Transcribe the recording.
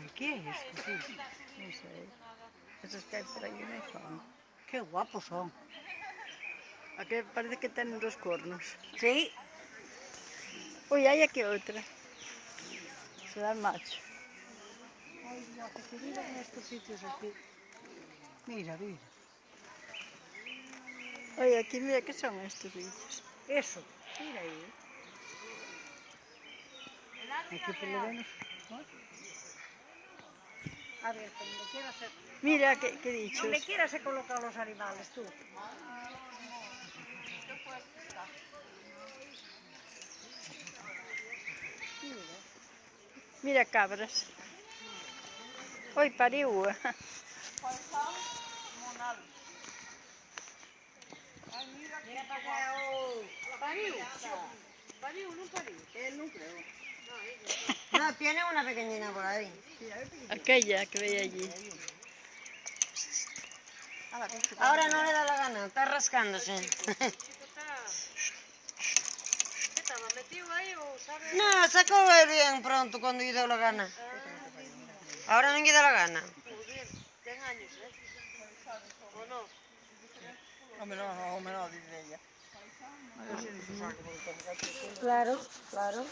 sé qué es esto, sí. No sé. Esos que hay por ahí no son. Qué guapos son. ¿A qué parece que tienen dos cornos? Sí. Uy, hay aquí otra. Será el macho. Ay, Dios, que viven en estos sitios aquí. Mira, mira. Oye, aquí mira qué son estos bichos. Eso. Mira ahí. Aquí por lo menos. ¿No? A ver, donde quieras se... Mira qué bichos. Donde quieras se colocan los animales, tú. Mira cabras. Hoy pariu. Mira para acá, ¿pariu? ¿Pariu no pariu? Él no creo. No, tiene una pequeñina por ahí. Aquella que veía allí. Ahora no le da la gana, está rascándose. ¿Estaba metido ahí o sabes? No, sacó él bien pronto cuando le dio la gana. Ahora no le da la gana. Muy bien, 10 años, ¿eh? ¿O no? Hombre, no, dice ella. Claro, claro.